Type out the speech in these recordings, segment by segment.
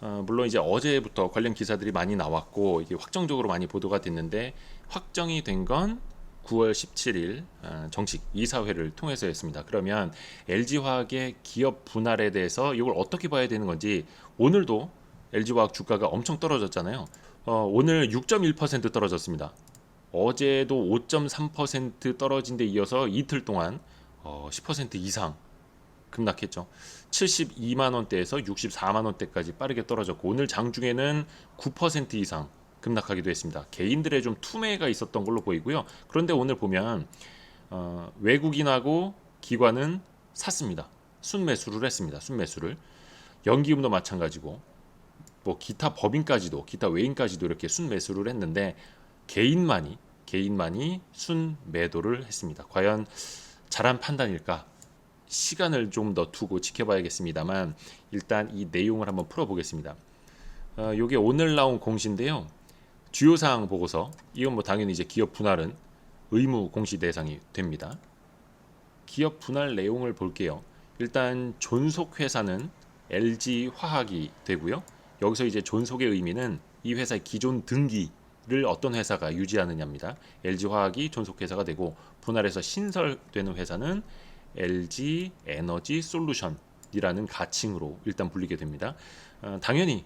물론 이제 어제부터 관련 기사들이 많이 나왔고 이게 확정적으로 많이 보도가 됐는데 확정이 된 건 9월 17일 정식 이사회를 통해서였습니다. 그러면 LG화학의 기업 분할에 대해서 이걸 어떻게 봐야 되는 건지 오늘도 LG화학 주가가 엄청 떨어졌잖아요. 오늘 6.1% 떨어졌습니다. 어제도 5.3% 떨어진 데 이어서 이틀 동안 10% 이상 급락했죠. 72만 원대에서 64만 원대까지 빠르게 떨어졌고 오늘 장중에는 9% 이상 급락하기도 했습니다. 개인들의 좀 투매가 있었던 걸로 보이고요. 그런데 오늘 보면 외국인하고 기관은 샀습니다. 순매수를 했습니다. 순매수를. 연기금도 마찬가지고 뭐 기타 법인까지도 기타 외인까지도 이렇게 순매수를 했는데 개인만이 순매도를 했습니다. 과연 잘한 판단일까? 시간을 좀 더 두고 지켜봐야겠습니다만 일단 이 내용을 한번 풀어보겠습니다. 이게 오늘 나온 공시인데요. 주요사항 보고서 이건 뭐 당연히 이제 기업 분할은 의무 공시 대상이 됩니다. 기업 분할 내용을 볼게요. 일단 존속 회사는 LG화학이 되고요. 여기서 이제 존속의 의미는 이 회사의 기존 등기를 어떤 회사가 유지하느냐입니다. LG화학이 존속 회사가 되고 분할해서 신설되는 회사는 LG 에너지 솔루션이라는 가칭으로 일단 불리게 됩니다. 당연히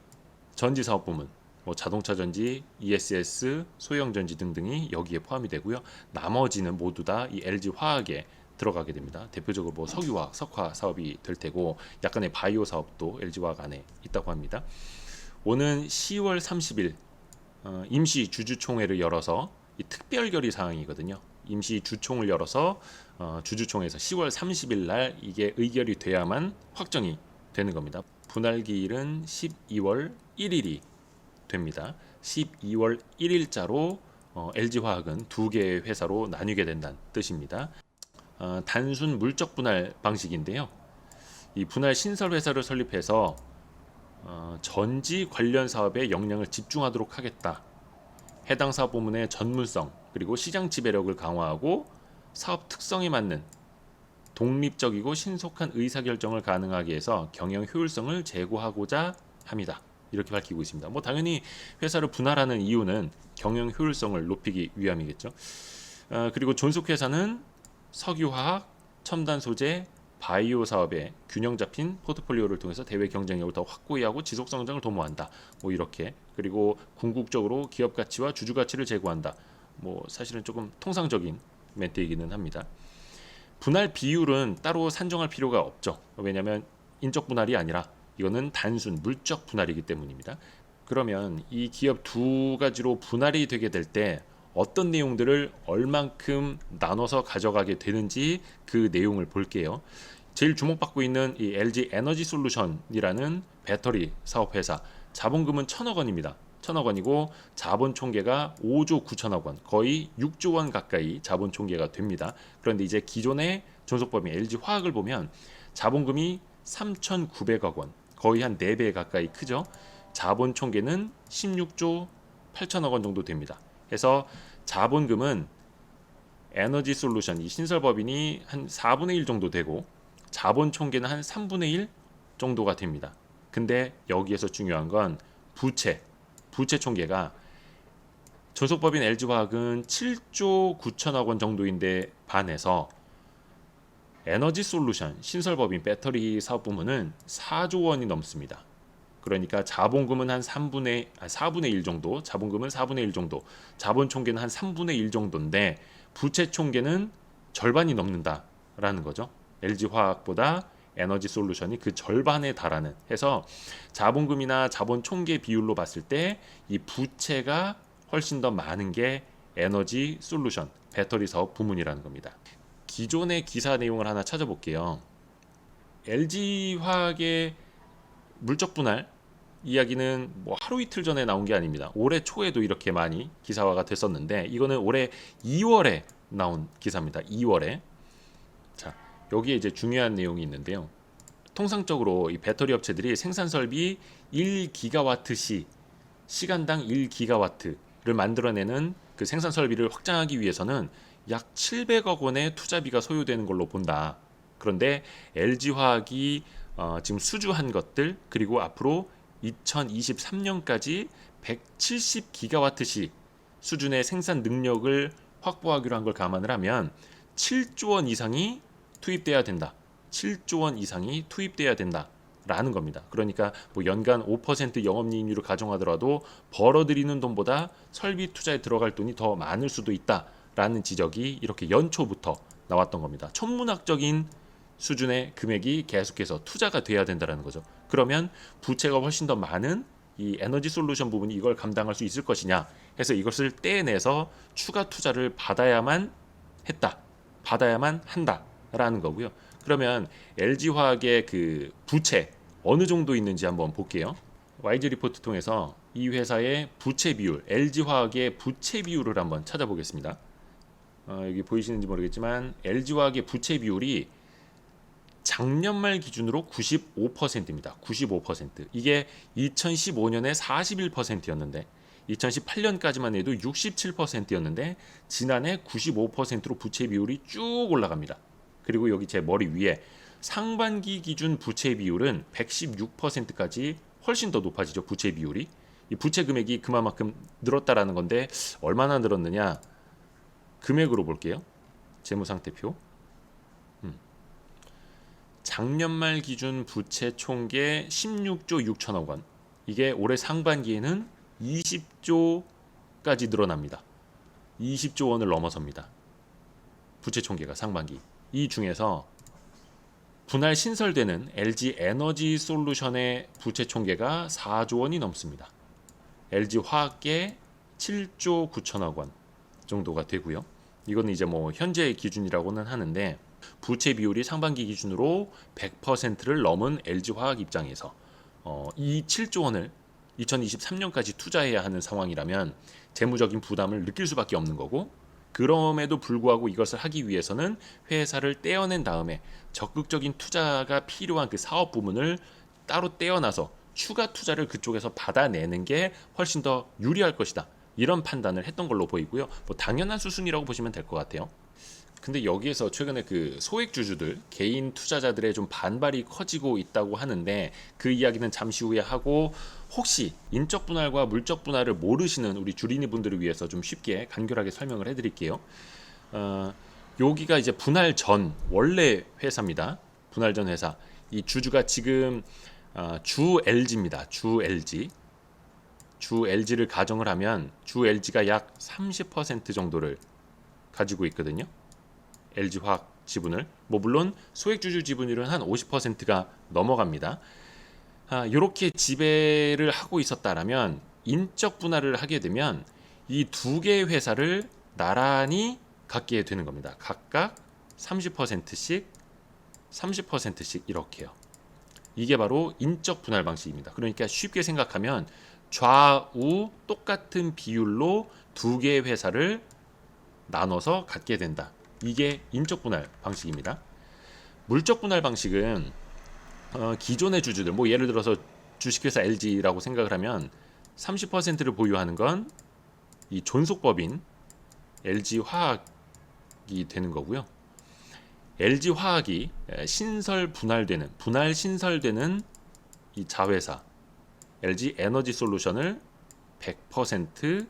전지 사업 부문, 뭐 자동차 전지, ESS, 소형 전지 등등이 여기에 포함이 되고요. 나머지는 모두 다 이 LG 화학에 들어가게 됩니다. 대표적으로 뭐 석유화학, 석화 사업이 될 테고 약간의 바이오 사업도 LG 화학 안에 있다고 합니다. 오는 10월 30일 임시 주주총회를 열어서 이 특별 결의 사항이거든요. 임시 주총을 열어서 주주총회에서 10월 30일 날 이게 의결이 돼야만 확정이 되는 겁니다. 분할 기일은 12월 1일이 됩니다. 12월 1일자로 LG화학은 두 개의 회사로 나뉘게 된다는 뜻입니다. 단순 물적 분할 방식인데요. 이 분할 신설 회사를 설립해서 전지 관련 사업에 역량을 집중하도록 하겠다. 해당 사업 부문의 전문성 그리고 시장 지배력을 강화하고 사업 특성에 맞는 독립적이고 신속한 의사결정을 가능하게 해서 경영 효율성을 제고하고자 합니다. 이렇게 밝히고 있습니다. 뭐 당연히 회사를 분할하는 이유는 경영 효율성을 높이기 위함이겠죠. 그리고 존속 회사는 석유화학, 첨단 소재, 바이오 사업에 균형 잡힌 포트폴리오를 통해서 대외 경쟁력을 더 확고히 하고 지속 성장을 도모한다. 뭐 이렇게. 그리고 궁극적으로 기업 가치와 주주 가치를 제고한다. 뭐 사실은 조금 통상적인 멘트이기는 합니다. 분할 비율은 따로 산정할 필요가 없죠. 왜냐하면 인적 분할이 아니라 이거는 단순 물적 분할이기 때문입니다. 그러면 이 기업 두 가지로 분할이 되게 될 때 어떤 내용들을 얼만큼 나눠서 가져가게 되는지 그 내용을 볼게요. 제일 주목받고 있는 이 LG 에너지 솔루션이라는 배터리 사업 회사 자본금은 1,000억 원입니다. 1,000억 원이고 자본 총계가 5조 9천억 원, 거의 6조 원 가까이 자본 총계가 됩니다. 그런데 이제 기존의 존속법인 LG 화학을 보면 자본금이 3,900억 원, 거의 한 4배 가까이 크죠. 자본 총계는 16조 8천억 원 정도 됩니다. 그래서 자본금은 에너지 솔루션 이 신설법인이 한 4분의 1 정도 되고 자본 총계는 한 3분의 1 정도가 됩니다. 근데 여기에서 중요한 건 부채 총계가 존속법인 LG화학은 7조 9천억 원 정도인데 반해서 에너지 솔루션 신설법인 배터리 사업 부문은 4조 원이 넘습니다. 그러니까 자본금은 한 4분의 1 정도, 자본금은 4분의 1 정도, 자본 총계는 한 3분의 1 정도인데 부채 총계는 절반이 넘는다라는 거죠. LG화학보다 에너지 솔루션이 그 절반에 달하는 해서 자본금이나 자본 총계 비율로 봤을 때 이 부채가 훨씬 더 많은 게 에너지 솔루션 배터리 사업 부문이라는 겁니다. 기존의 기사 내용을 하나 찾아볼게요. LG화학의 물적 분할 이야기는 뭐 하루 이틀 전에 나온 게 아닙니다. 올해 초에도 이렇게 많이 기사화가 됐었는데 이거는 올해 2월에 나온 기사입니다. 2월에. 자, 여기에 이제 중요한 내용이 있는데요. 통상적으로 이 배터리 업체들이 생산 설비 1기가와트 시간당 1기가와트를 만들어내는 그 생산 설비를 확장하기 위해서는 약 700억 원의 투자비가 소요되는 걸로 본다. 그런데 LG화학이 지금 수주한 것들 그리고 앞으로 2023년까지 170기가와트시 수준의 생산 능력을 확보하기로 한 걸 감안을 하면 7조 원 이상이 투입돼야 된다. 7조 원 이상이 투입돼야 된다. 라는 겁니다. 그러니까 뭐 연간 5% 영업이익률을 가정하더라도 벌어들이는 돈보다 설비 투자에 들어갈 돈이 더 많을 수도 있다라는 지적이 이렇게 연초부터 나왔던 겁니다. 천문학적인 수준의 금액이 계속해서 투자가 돼야 된다는 거죠. 그러면 부채가 훨씬 더 많은 이 에너지 솔루션 부분이 이걸 감당할 수 있을 것이냐 해서 이것을 떼내서 추가 투자를 받아야만 했다. 받아야만 한다라는 거고요. 그러면 LG화학의 그 부채 어느 정도 있는지 한번 볼게요. YG 리포트 통해서 이 회사의 부채 비율, LG화학의 부채 비율을 한번 찾아보겠습니다. 여기 보이시는지 모르겠지만 LG화학의 부채 비율이 작년 말 기준으로 95%입니다. 95%. 이게 2015년에 41%였는데 2018년까지만 해도 67%였는데 지난해 95%로 부채 비율이 쭉 올라갑니다. 그리고 여기 제 머리 위에 상반기 기준 부채 비율은 116%까지 훨씬 더 높아지죠. 부채 비율이. 이 부채 금액이 그만큼 늘었다라는 건데 얼마나 늘었느냐? 금액으로 볼게요. 재무상태표. 작년 말 기준 부채 총계 16조 6천억 원. 이게 올해 상반기에는 20조까지 늘어납니다. 20조 원을 넘어섭니다. 부채 총계가 상반기. 이 중에서 분할 신설되는 LG 에너지 솔루션의 부채 총계가 4조 원이 넘습니다. LG 화학계 7조 9천억 원 정도가 되고요. 이거는 이제 뭐 현재 기준이라고는 하는데 부채 비율이 상반기 기준으로 100%를 넘은 LG 화학 입장에서 이 7조 원을 2023년까지 투자해야 하는 상황이라면 재무적인 부담을 느낄 수밖에 없는 거고 그럼에도 불구하고 이것을 하기 위해서는 회사를 떼어낸 다음에 적극적인 투자가 필요한 그 사업 부문을 따로 떼어놔서 추가 투자를 그쪽에서 받아내는 게 훨씬 더 유리할 것이다. 이런 판단을 했던 걸로 보이고요. 뭐 당연한 수순이라고 보시면 될 것 같아요. 근데 여기에서 최근에 그 소액주주들, 개인 투자자들의 좀 반발이 커지고 있다고 하는데 그 이야기는 잠시 후에 하고 혹시 인적 분할과 물적 분할을 모르시는 우리 주린이 분들을 위해서 좀 쉽게 간결하게 설명을 해드릴게요. 여기가 이제 분할 전 원래 회사입니다. 분할 전 회사. 이 주주가 지금 주 LG입니다. 주 LG. 주 LG를 가정을 하면 주 LG가 약 30% 정도를 가지고 있거든요. LG화학 지분을 뭐 물론 소액주주 지분율은 한 50%가 넘어갑니다. 이렇게 지배를 하고 있었다라면 인적 분할을 하게 되면 이 두 개의 회사를 나란히 갖게 되는 겁니다. 각각 30%씩 30%씩 이렇게요. 이게 바로 인적 분할 방식입니다. 그러니까 쉽게 생각하면 좌우 똑같은 비율로 두 개의 회사를 나눠서 갖게 된다. 이게 인적 분할 방식입니다. 물적 분할 방식은 기존의 주주들, 뭐 예를 들어서 주식회사 LG라고 생각을 하면 30%를 보유하는 건 이 존속법인 LG화학이 되는 거고요. LG화학이 분할 신설되는 이 자회사 LG 에너지 솔루션을 100%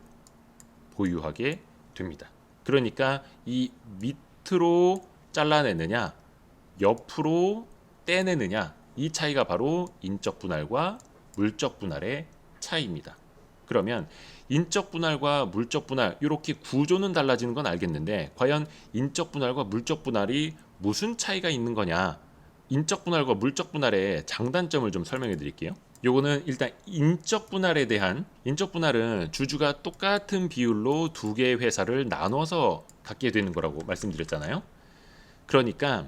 보유하게 됩니다. 그러니까 이 밑으로 잘라내느냐 옆으로 떼내느냐 이 차이가 바로 인적 분할과 물적 분할의 차이입니다. 그러면 인적 분할과 물적 분할 이렇게 구조는 달라지는 건 알겠는데 과연 인적 분할과 물적 분할이 무슨 차이가 있는 거냐? 인적 분할과 물적 분할의 장단점을 좀 설명해 드릴게요. 요거는 일단 인적 분할은 주주가 똑같은 비율로 두 개의 회사를 나눠서 갖게 되는 거라고 말씀드렸잖아요. 그러니까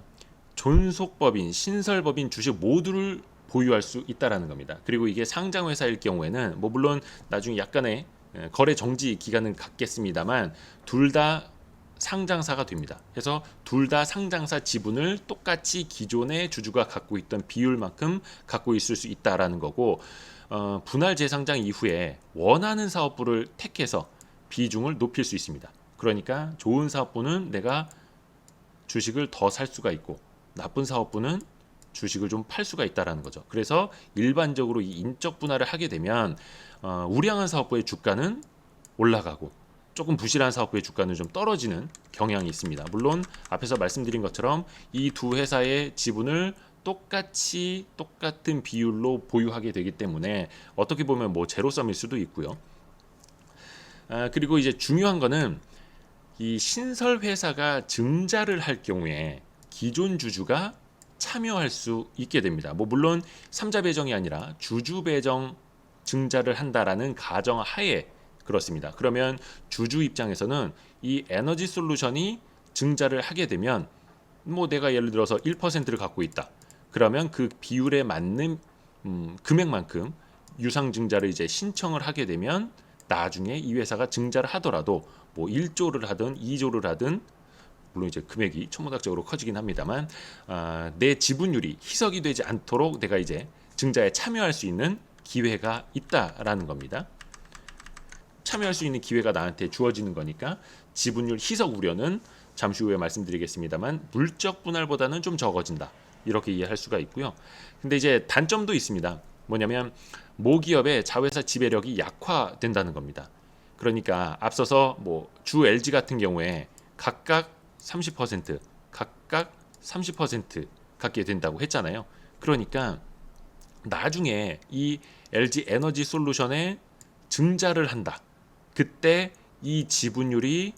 존속법인, 신설법인 주식 모두를 보유할 수 있다라는 겁니다. 그리고 이게 상장 회사일 경우에는 뭐 물론 나중에 약간의 거래 정지 기간은 갖겠습니다만 둘 다 상장사가 됩니다. 그래서 둘 다 상장사 지분을 똑같이 기존의 주주가 갖고 있던 비율만큼 갖고 있을 수 있다라는 거고 분할 재상장 이후에 원하는 사업부를 택해서 비중을 높일 수 있습니다. 그러니까 좋은 사업부는 내가 주식을 더 살 수가 있고 나쁜 사업부는 주식을 좀 팔 수가 있다라는 거죠. 그래서 일반적으로 이 인적 분할을 하게 되면 우량한 사업부의 주가는 올라가고 조금 부실한 사업부의 주가는 좀 떨어지는 경향이 있습니다. 물론 앞에서 말씀드린 것처럼 이 두 회사의 지분을 똑같은 비율로 보유하게 되기 때문에 어떻게 보면 뭐 제로섬일 수도 있고요. 그리고 이제 중요한 거는 이 신설 회사가 증자를 할 경우에 기존 주주가 참여할 수 있게 됩니다. 뭐 물론 삼자 배정이 아니라 주주 배정 증자를 한다라는 가정 하에 그렇습니다. 그러면 주주 입장에서는 이 에너지 솔루션이 증자를 하게 되면 뭐 내가 예를 들어서 1%를 갖고 있다. 그러면 그 비율에 맞는 금액만큼 유상 증자를 이제 신청을 하게 되면 나중에 이 회사가 증자를 하더라도 뭐 1조를 하든 2조를 하든 물론 이제 금액이 천문학적으로 커지긴 합니다만 내 지분율이 희석이 되지 않도록 내가 이제 증자에 참여할 수 있는 기회가 있다라는 겁니다. 참여할 수 있는 기회가 나한테 주어지는 거니까 지분율 희석 우려는 잠시 후에 말씀드리겠습니다만 물적 분할보다는 좀 적어진다. 이렇게 이해할 수가 있고요. 근데 이제 단점도 있습니다. 뭐냐면 모기업의 자회사 지배력이 약화된다는 겁니다. 그러니까 앞서서 뭐 주 LG 같은 경우에 각각 30%, 각각 30% 갖게 된다고 했잖아요. 그러니까 나중에 이 LG 에너지 솔루션에 증자를 한다. 그때 이 지분율이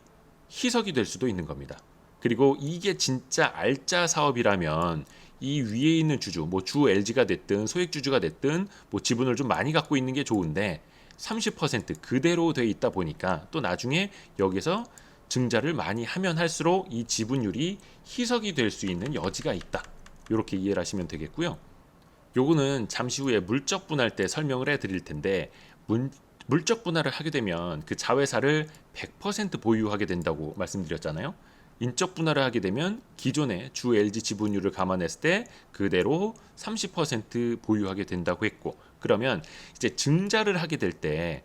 희석이 될 수도 있는 겁니다. 그리고 이게 진짜 알짜 사업이라면 이 위에 있는 주주, 뭐 주 LG가 됐든 소액 주주가 됐든 뭐 지분을 좀 많이 갖고 있는 게 좋은데 30% 그대로 돼 있다 보니까 또 나중에 여기서 증자를 많이 하면 할수록 이 지분율이 희석이 될 수 있는 여지가 있다. 이렇게 이해를 하시면 되겠고요. 요거는 잠시 후에 물적 분할 때 설명을 해드릴 텐데 물적 분할을 하게 되면 그 자회사를 100% 보유하게 된다고 말씀드렸잖아요. 인적 분할을 하게 되면 기존의 주 LG 지분율을 감안했을 때 그대로 30% 보유하게 된다고 했고, 그러면 이제 증자를 하게 될 때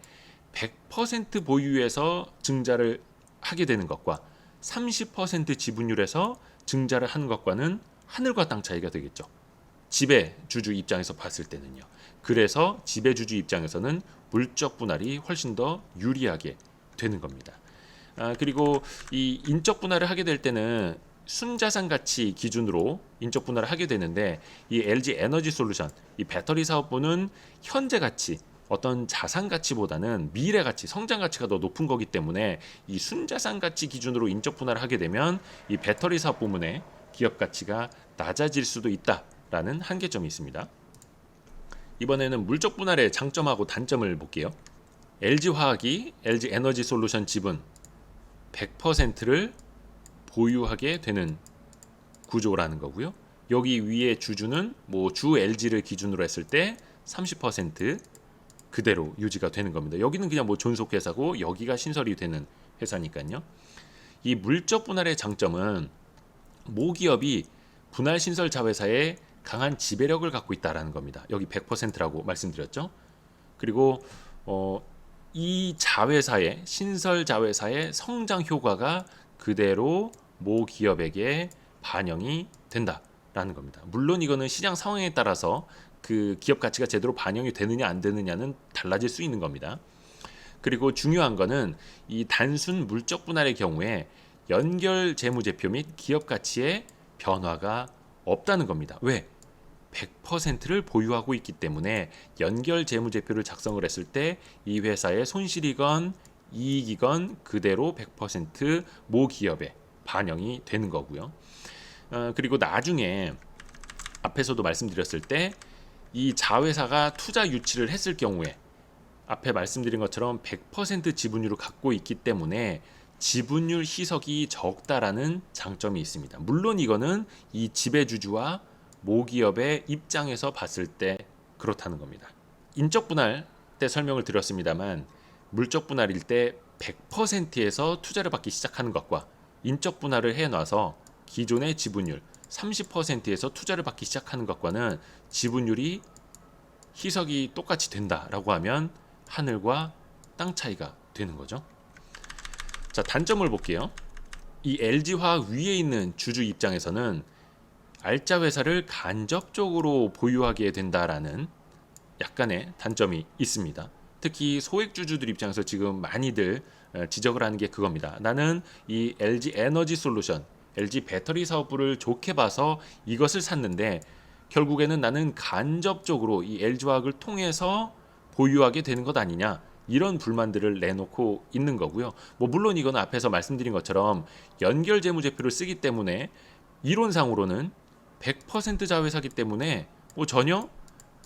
100% 보유에서 증자를 하게 되는 것과 30% 지분율에서 증자를 하는 것과는 하늘과 땅 차이가 되겠죠. 지배주주 입장에서 봤을 때는요. 그래서 지배주주 입장에서는 물적 분할이 훨씬 더 유리하게 되는 겁니다. 그리고 이 인적 분할을 하게 될 때는 순자산 가치 기준으로 인적 분할을 하게 되는데 이 LG 에너지 솔루션, 이 배터리 사업부는 현재 가치, 어떤 자산 가치보다는 미래 가치, 성장 가치가 더 높은 거기 때문에 이 순자산 가치 기준으로 인적 분할을 하게 되면 이 배터리 사업 부문의 기업 가치가 낮아질 수도 있다라는 한계점이 있습니다. 이번에는 물적 분할의 장점하고 단점을 볼게요. LG화학이 LG 에너지 솔루션 지분 100%를 보유하게 되는 구조라는 거고요. 여기 위에 주주는 뭐 주 LG를 기준으로 했을 때 30% 그대로 유지가 되는 겁니다. 여기는 그냥 뭐 존속 회사고 여기가 신설이 되는 회사니까요. 이 물적 분할의 장점은 모기업이 분할 신설 자회사에 강한 지배력을 갖고 있다라는 겁니다. 여기 100%라고 말씀드렸죠. 그리고 이 자회사의 신설 자회사의 성장 효과가 그대로 모 기업에게 반영이 된다라는 겁니다. 물론 이거는 시장 상황에 따라서 그 기업 가치가 제대로 반영이 되느냐 안 되느냐는 달라질 수 있는 겁니다. 그리고 중요한 거는 이 단순 물적 분할의 경우에 연결 재무제표 및 기업 가치의 변화가 없다는 겁니다. 왜? 100%를 보유하고 있기 때문에 연결 재무제표를 작성을 했을 때 이 회사의 손실이건 이익이건 그대로 100% 기업에 반영이 되는 거고요. 그리고 나중에 앞에서도 말씀드렸을 때 이 자회사가 투자 유치를 했을 경우에 앞에 말씀드린 것처럼 100% 지분율을 갖고 있기 때문에 지분율 희석이 적다라는 장점이 있습니다. 물론 이거는 이 지배주주와 모기업의 입장에서 봤을 때 그렇다는 겁니다. 인적 분할 때 설명을 드렸습니다만 물적 분할일 때 100%에서 투자를 받기 시작하는 것과 인적 분할을 해놔서 기존의 지분율 30%에서 투자를 받기 시작하는 것과는 지분율이 희석이 똑같이 된다라고 하면 하늘과 땅 차이가 되는 거죠. 자, 단점을 볼게요. 이 LG화학 위에 있는 주주 입장에서는 알짜 회사를 간접적으로 보유하게 된다라는 약간의 단점이 있습니다. 특히 소액주주들 입장에서 지금 많이들 지적을 하는 게 그겁니다. 나는 이 LG 에너지 솔루션, LG 배터리 사업부를 좋게 봐서 이것을 샀는데 결국에는 나는 간접적으로 이 LG화학을 통해서 보유하게 되는 것 아니냐. 이런 불만들을 내놓고 있는 거고요. 뭐 물론 이건 앞에서 말씀드린 것처럼 연결 재무제표를 쓰기 때문에 이론상으로는 100% 자회사기 때문에 뭐 전혀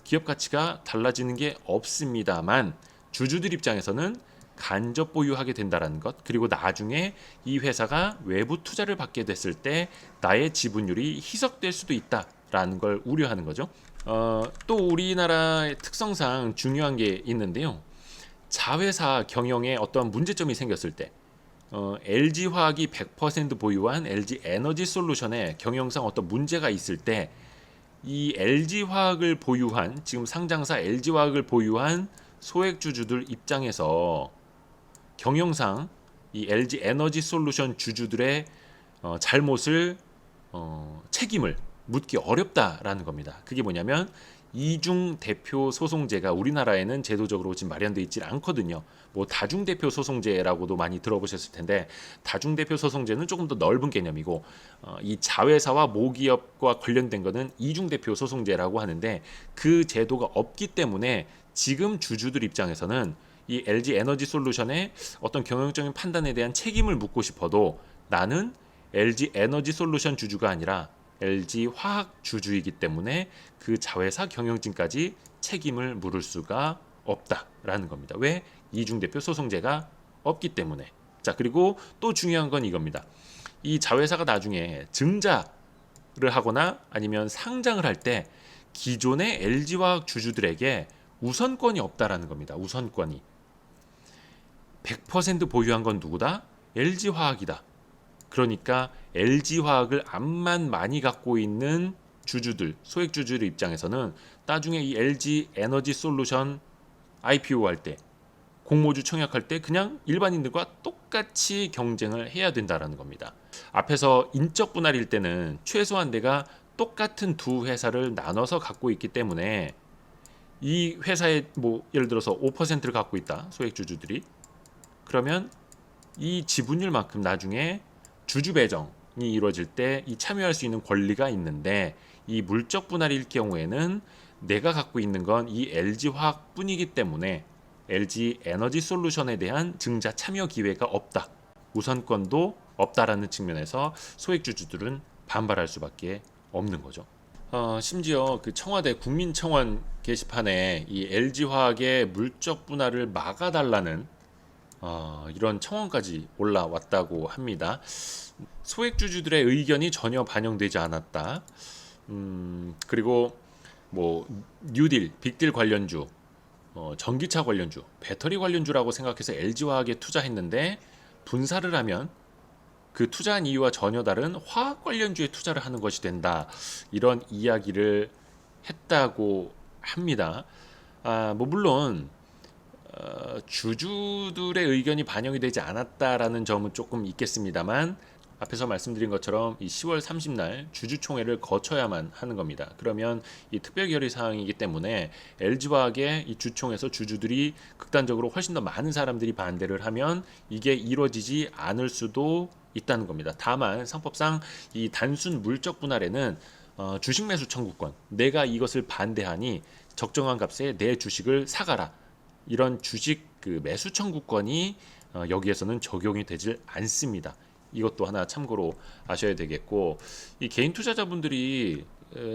기업 가치가 달라지는 게 없습니다만 주주들 입장에서는 간접 보유하게 된다는 것, 그리고 나중에 이 회사가 외부 투자를 받게 됐을 때 나의 지분율이 희석될 수도 있다라는 걸 우려하는 거죠. 또 우리나라의 특성상 중요한 게 있는데요. 자회사 경영에 어떤 문제점이 생겼을 때 LG화학이 100% 보유한 LG 에너지 솔루션에 경영상 어떤 문제가 있을 때 이 LG화학을 보유한 지금 상장사 LG화학을 보유한 소액주주들 입장에서 경영상 이 LG 에너지 솔루션 주주들의 잘못을 책임을 묻기 어렵다라는 겁니다. 그게 뭐냐면 이중 대표 소송제가 우리나라에는 제도적으로 지금 마련되어 있지 않거든요. 뭐 다중 대표 소송제라고도 많이 들어보셨을 텐데 다중 대표 소송제는 조금 더 넓은 개념이고 이 자회사와 모기업과 관련된 거는 이중 대표 소송제라고 하는데 그 제도가 없기 때문에 지금 주주들 입장에서는 이 LG 에너지 솔루션의 어떤 경영적인 판단에 대한 책임을 묻고 싶어도 나는 LG 에너지 솔루션 주주가 아니라 LG 화학 주주이기 때문에 그 자회사 경영진까지 책임을 물을 수가 없다라는 겁니다. 왜? 이중대표 소송제가 없기 때문에. 자, 그리고 또 중요한 건 이겁니다. 이 자회사가 나중에 증자를 하거나 아니면 상장을 할 때 기존의 LG화학 주주들에게 우선권이 없다라는 겁니다. 우선권이. 100% 보유한 건 누구다? LG화학이다. 그러니까 LG화학을 암만 많이 갖고 있는 주주들, 소액주주들 입장에서는 나중에 이 LG 에너지 솔루션 IPO 할 때, 공모주 청약할 때 그냥 일반인들과 똑같이 경쟁을 해야 된다라는 겁니다. 앞에서 인적 분할일 때는 최소한 내가 똑같은 두 회사를 나눠서 갖고 있기 때문에 이 회사에 뭐 예를 들어서 5%를 갖고 있다, 소액주주들이. 그러면 이 지분율만큼 나중에 주주 배정이 이루어질 때 이 참여할 수 있는 권리가 있는데 이 물적 분할일 경우에는 내가 갖고 있는 건 이 LG화학뿐이기 때문에 LG 에너지 솔루션에 대한 증자 참여 기회가 없다. 우선권도 없다라는 측면에서 소액주주들은 반발할 수밖에 없는 거죠. 심지어 그 청와대 국민청원 게시판에 이 LG화학의 물적 분할을 막아달라는 이런 청원까지 올라왔다고 합니다. 소액주주들의 의견이 전혀 반영되지 않았다. 그리고 뭐 뉴딜, 빅딜 관련주, 전기차 관련주, 배터리 관련주라고 생각해서 LG화학에 투자했는데 분사를 하면 그 투자한 이유와 전혀 다른 화학 관련주에 투자를 하는 것이 된다. 이런 이야기를 했다고 합니다. 뭐 물론 주주들의 의견이 반영이 되지 않았다라는 점은 조금 있겠습니다만 앞에서 말씀드린 것처럼 이 10월 30날 주주총회를 거쳐야만 하는 겁니다. 그러면 이 특별결의 사항이기 때문에 LG화학의 이 주총에서 주주들이 극단적으로 훨씬 더 많은 사람들이 반대를 하면 이게 이루어지지 않을 수도 있다는 겁니다. 다만 상법상 이 단순 물적 분할에는 주식 매수 청구권, 내가 이것을 반대하니 적정한 값에 내 주식을 사가라. 이런 주식 그 매수 청구권이 여기에서는 적용이 되질 않습니다. 이것도 하나 참고로 아셔야 되겠고, 이 개인 투자자분들이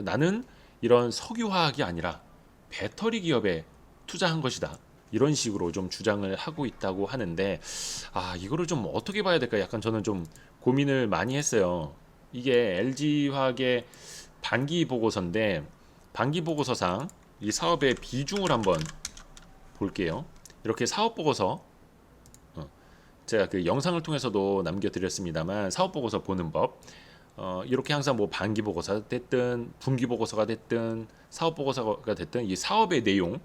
나는 이런 석유화학이 아니라 배터리 기업에 투자한 것이다. 이런 식으로 좀 주장을 하고 있다고 하는데 이거를 좀 어떻게 봐야 될까 약간 저는 좀 고민을 많이 했어요. 이게 LG화학의 반기 보고서인데 반기 보고서상 이 사업의 비중을 한번 볼게요. 이렇게 사업 보고서 제가 그 영상을 통해서도 남겨드렸습니다만 사업 보고서 보는 법 이렇게 항상 뭐 반기 보고서가 됐든 분기 보고서가 됐든 사업 보고서가 됐든 이 사업의 내용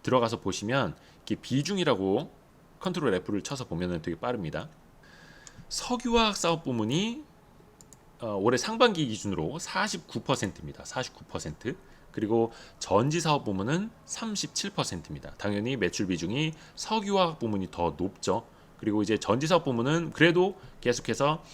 들어가서 보시면 이렇게 비중이라고 컨트롤 F를 쳐서 보면은 되게 빠릅니다. 석유화학 사업 부문이 올해 상반기 기준으로 49%입니다. 49%. 그리고 전지 사업 부문은 37%입니다. 당연히 매출 비중이 석유화학 부문이 더 높죠. 그리고 이제 전지 사업 부문은 그래도 계속해서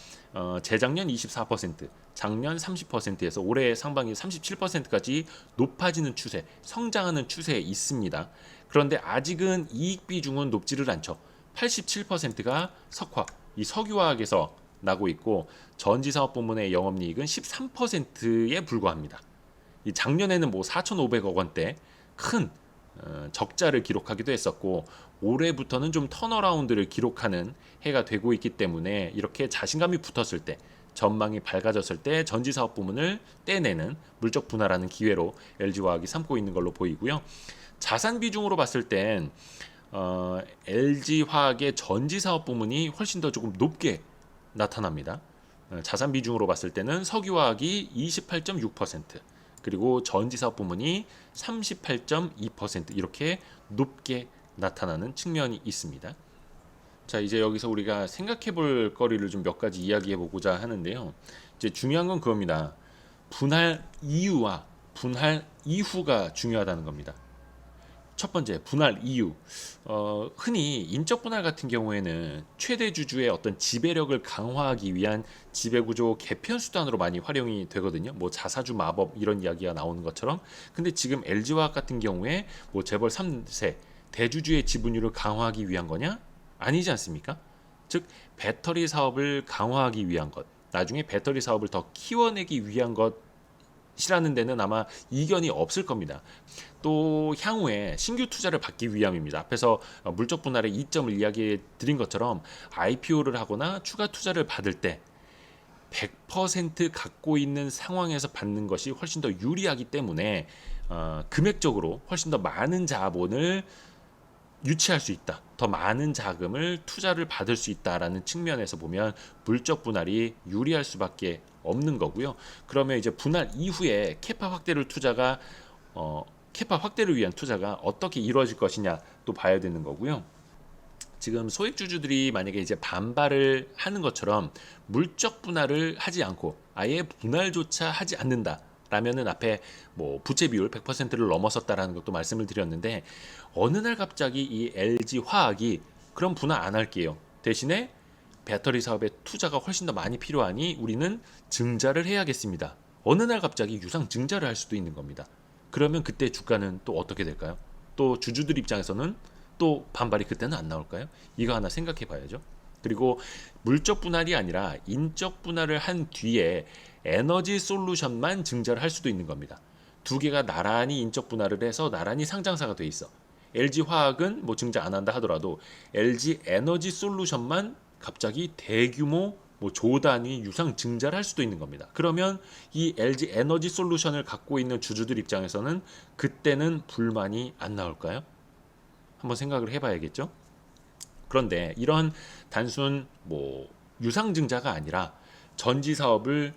재작년 24%, 작년 30%에서 올해 상반기 37%까지 높아지는 추세, 성장하는 추세에 있습니다. 그런데 아직은 이익 비중은 높지를 않죠. 87%가 석화, 이 석유화학에서 나고 있고 전지 사업 부문의 영업이익은 13%에 불과합니다. 이 작년에는 뭐 4,500억 원대 큰 적자를 기록하기도 했었고 올해부터는 좀 턴어라운드를 기록하는 해가 되고 있기 때문에 이렇게 자신감이 붙었을 때 전망이 밝아졌을 때 전지 사업 부문을 떼내는 물적 분할하는 기회로 LG화학이 삼고 있는 걸로 보이고요. 자산 비중으로 봤을 땐 LG화학의 전지 사업 부문이 훨씬 더 조금 높게 나타납니다. 자산 비중으로 봤을 때는 석유화학이 28.6%, 그리고 전지사업 부문이 38.2% 이렇게 높게 나타나는 측면이 있습니다. 자, 이제 여기서 우리가 생각해 볼 거리를 좀 몇 가지 이야기해 보고자 하는데요. 이제 중요한 건 그겁니다. 분할 이유와 분할 이후가 중요하다는 겁니다. 첫 번째, 분할 이유. 흔히 인적 분할 같은 경우에는 최대 주주의 어떤 지배력을 강화하기 위한 지배구조 개편 수단으로 많이 활용이 되거든요. 뭐 자사주 마법 이런 이야기가 나오는 것처럼. 근데 지금 LG화학 같은 경우에 뭐 재벌 3세 대주주의 지분율을 강화하기 위한 거냐? 아니지 않습니까? 즉 배터리 사업을 강화하기 위한 것, 나중에 배터리 사업을 더 키워내기 위한 것이라는 데는 아마 이견이 없을 겁니다. 또 향후에 신규 투자를 받기 위함입니다. 앞에서 물적 분할의 이점을 이야기해 드린 것처럼 IPO를 하거나 추가 투자를 받을 때 100% 갖고 있는 상황에서 받는 것이 훨씬 더 유리하기 때문에 금액적으로 훨씬 더 많은 자본을 유치할 수 있다. 더 많은 자금을 투자를 받을 수 있다라는 측면에서 보면 물적 분할이 유리할 수밖에 없는 거고요. 그러면 이제 분할 이후에 캐파 확대를 투자가 캐파 확대를 위한 투자가 어떻게 이루어질 것이냐 또 봐야 되는 거고요. 지금 소액주주들이 만약에 이제 반발을 하는 것처럼 물적 분할을 하지 않고 아예 분할조차 하지 않는다. 라면은 앞에 뭐 부채 비율 100%를 넘어섰다라는 것도 말씀을 드렸는데 어느 날 갑자기 이 LG 화학이 그럼 분할 안 할게요. 대신에 배터리 사업에 투자가 훨씬 더 많이 필요하니 우리는 증자를 해야겠습니다. 어느 날 갑자기 유상 증자를 할 수도 있는 겁니다. 그러면 그때 주가는 또 어떻게 될까요? 또 주주들 입장에서는 또 반발이 그때는 안 나올까요? 이거 하나 생각해 봐야죠. 그리고 물적 분할이 아니라 인적 분할을 한 뒤에 에너지 솔루션만 증자를 할 수도 있는 겁니다. 두 개가 나란히 인적 분할을 해서 나란히 상장사가 돼 있어. LG 화학은 뭐 증자 안 한다 하더라도 LG 에너지 솔루션만 갑자기 대규모 뭐 조 단위 유상 증자를 할 수도 있는 겁니다. 그러면 이 LG 에너지 솔루션을 갖고 있는 주주들 입장에서는 그때는 불만이 안 나올까요? 한번 생각을 해봐야겠죠. 그런데 이런 단순 뭐 유상 증자가 아니라 전지 사업을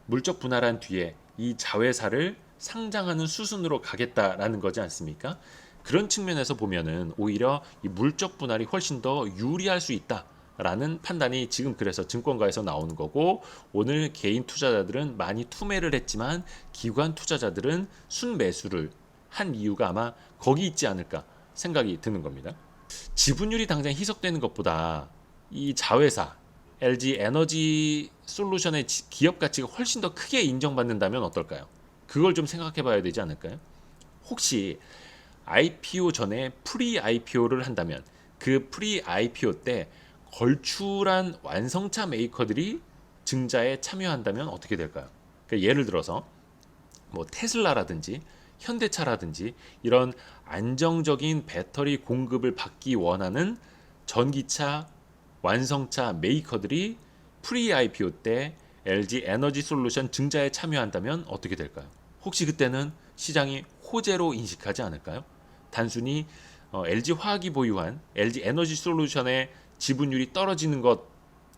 물적 분할한 뒤에 이 자회사를 상장하는 수순으로 가겠다라는 거지 않습니까? 그런 측면에서 보면은 오히려 이 물적 분할이 훨씬 더 유리할 수 있다라는 판단이 지금 그래서 증권가에서 나오는 거고 오늘 개인 투자자들은 많이 투매를 했지만 기관 투자자들은 순매수를 한 이유가 아마 거기 있지 않을까 생각이 드는 겁니다. 지분율이 당장 희석되는 것보다 이 자회사 LG 에너지 솔루션의 기업 가치가 훨씬 더 크게 인정받는다면 어떨까요? 그걸 좀 생각해 봐야 되지 않을까요? 혹시 IPO 전에 프리 IPO를 한다면 그 프리 IPO 때 걸출한 완성차 메이커들이 증자에 참여한다면 어떻게 될까요? 그러니까 예를 들어서 뭐 테슬라라든지 현대차라든지 이런 안정적인 배터리 공급을 받기 원하는 전기차 완성차 메이커들이 프리 IPO 때 LG 에너지 솔루션 증자에 참여한다면 어떻게 될까요? 혹시 그때는 시장이 호재로 인식하지 않을까요? 단순히 LG 화학이 보유한 LG 에너지 솔루션의 지분율이 떨어지는 것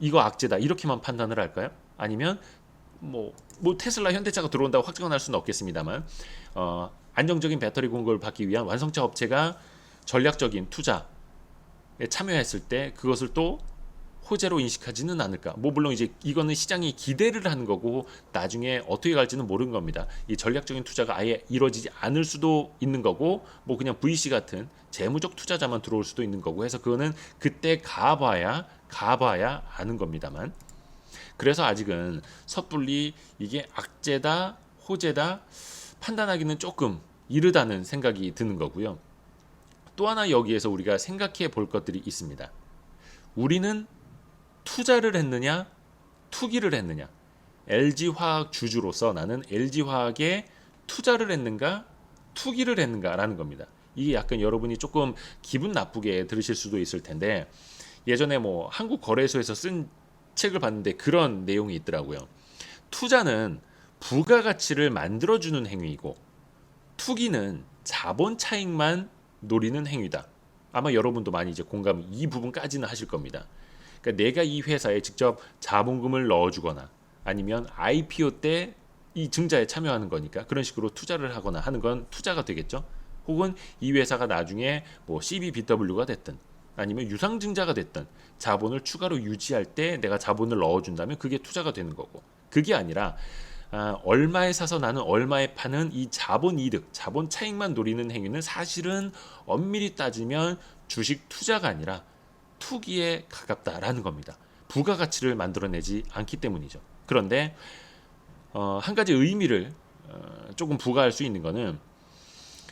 이거 악재다 이렇게만 판단을 할까요? 아니면 뭐 테슬라 현대차가 들어온다고 확정할 수는 없겠습니다만 안정적인 배터리 공급을 받기 위한 완성차 업체가 전략적인 투자에 참여했을 때 그것을 또 호재로 인식하지는 않을까. 뭐 물론 이제 이거는 시장이 기대를 하는 거고 나중에 어떻게 갈지는 모르는 겁니다. 이 전략적인 투자가 아예 이루어지지 않을 수도 있는 거고 뭐 그냥 VC 같은 재무적 투자자만 들어올 수도 있는 거고 해서 그거는 그때 가봐야 아는 겁니다만, 그래서 아직은 섣불리 이게 악재다 호재다 판단하기는 조금 이르다는 생각이 드는 거고요. 또 하나 여기에서 우리가 생각해 볼 것들이 있습니다. 우리는 투자를 했느냐 투기를 했느냐. LG화학 주주로서 나는 LG화학에 투자를 했는가 투기를 했는가라는 겁니다. 이게 약간 여러분이 조금 기분 나쁘게 들으실 수도 있을 텐데, 예전에 뭐 한국거래소에서 쓴 책을 봤는데 그런 내용이 있더라고요. 투자는 부가가치를 만들어주는 행위이고 투기는 자본 차익만 노리는 행위다. 아마 여러분도 많이 이제 공감 이 부분까지는 하실 겁니다. 그러니까 내가 이 회사에 직접 자본금을 넣어주거나 아니면 IPO 때 이 증자에 참여하는 거니까 그런 식으로 투자를 하거나 하는 건 투자가 되겠죠. 혹은 이 회사가 나중에 뭐 CBBW가 됐든 아니면 유상증자가 됐든 자본을 추가로 유지할 때 내가 자본을 넣어준다면 그게 투자가 되는 거고, 그게 아니라 얼마에 사서 나는 얼마에 파는 이 자본 이득, 자본 차익만 노리는 행위는 사실은 엄밀히 따지면 주식 투자가 아니라 투기에 가깝다라는 겁니다. 부가가치를 만들어내지 않기 때문이죠. 그런데 한 가지 의미를 조금 부과할 수 있는 거는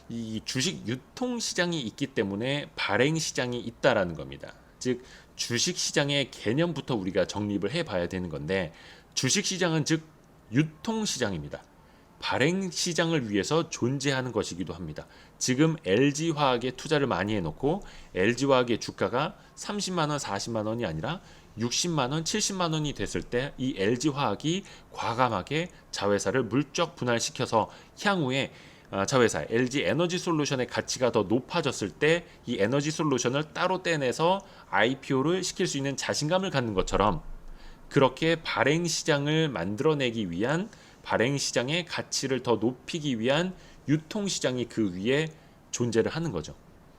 이 주식 유통 시장이 있기 때문에 발행 시장이 있다라는 겁니다. 즉 주식 시장의 개념부터 우리가 정립을 해봐야 되는 건데, 주식 시장은 즉 유통 시장입니다. 발행 시장을 위해서 존재하는 것이기도 합니다. 지금 LG화학에 투자를 많이 해놓고 LG화학의 주가가 30만 원, 40만 원이 아니라 60만 원, 70만 원이 됐을 때 이 LG화학이 과감하게 자회사를 물적 분할시켜서 향후에 자회사 LG에너지솔루션의 가치가 더 높아졌을 때 이 에너지솔루션을 따로 떼내서 IPO를 시킬 수 있는 자신감을 갖는 것처럼, 그렇게 발행 시장을 만들어내기 위한, 발행 시장의 가치를 더 높이기 위한 유통 시장이 그 위에 존재를 하는 거죠.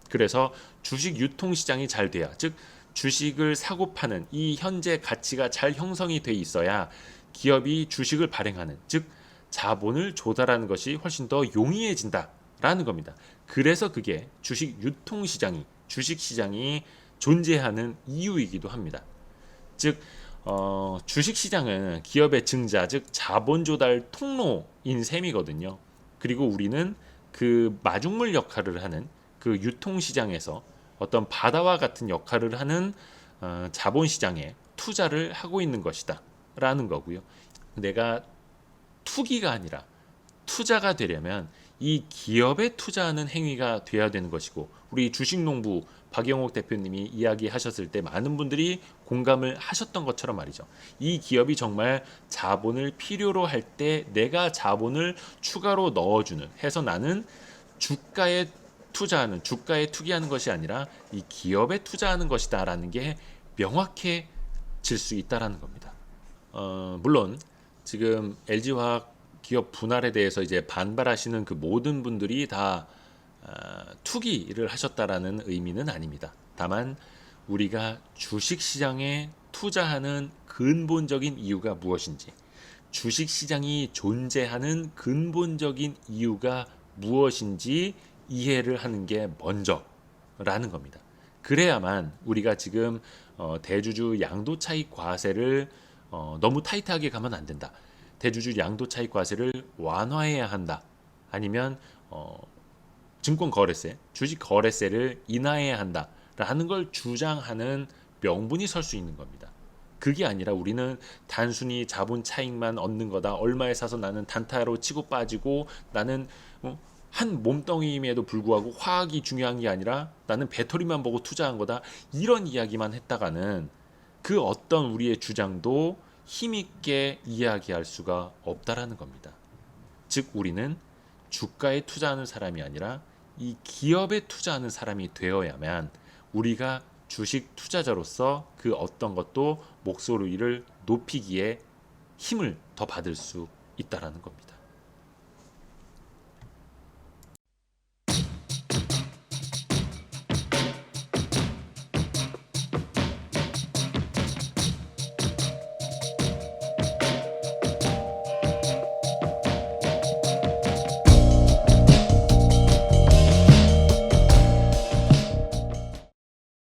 그래서 주식 유통 시장이 잘 돼야, 즉 주식을 사고 파는 이 현재 가치가 잘 형성이 돼 있어야 기업이 주식을 발행하는, 즉 자본을 조달하는 것이 훨씬 더 용이해진다라는 겁니다. 그래서 그게 주식 유통 시장이, 주식 시장이 존재하는 이유이기도 합니다. 즉 주식 시장은 기업의 증자, 즉 자본 조달 통로인 셈이거든요. 그리고 우리는 그 마중물 역할을 하는 그 유통 시장에서 어떤 바다와 같은 역할을 하는 자본 시장에 투자를 하고 있는 것이다라는 거고요. 내가 투기가 아니라 투자가 되려면 이 기업에 투자하는 행위가 돼야 되는 것이고, 우리 주식농부 박영옥 대표님이 이야기하셨을 때 많은 분들이 공감을 하셨던 것처럼 말이죠. 이 기업이 정말 자본을 필요로 할 때 내가 자본을 추가로 넣어주는, 해서 나는 주가에 투자하는, 주가에 투기하는 것이 아니라 이 기업에 투자하는 것이다라는 게 명확해질 수 있다라는 겁니다. 물론 지금 LG화학 기업 분할에 대해서 이제 반발하시는 그 모든 분들이 다 투기를 하셨다라는 의미는 아닙니다. 다만 우리가 주식시장에 투자하는 근본적인 이유가 무엇인지, 주식시장이 존재하는 근본적인 이유가 무엇인지 이해를 하는 게 먼저라는 겁니다. 그래야만 우리가 지금 대주주 양도차익 과세를 너무 타이트하게 가면 안 된다, 대주주 양도차익 과세를 완화해야 한다, 아니면 증권거래세, 주식거래세를 인하해야 한다라는 걸 주장하는 명분이 설 수 있는 겁니다. 그게 아니라 우리는 단순히 자본 차익만 얻는 거다, 얼마에 사서 나는 단타로 치고 빠지고 나는 한 몸뚱이임에도 불구하고 화학이 중요한 게 아니라 나는 배터리만 보고 투자한 거다, 이런 이야기만 했다가는 그 어떤 우리의 주장도 힘있게 이야기할 수가 없다라는 겁니다. 즉 우리는 주가에 투자하는 사람이 아니라 이 기업에 투자하는 사람이 되어야만 우리가 주식 투자자로서 그 어떤 것도 목소리를 높이기에 힘을 더 받을 수 있다라는 겁니다.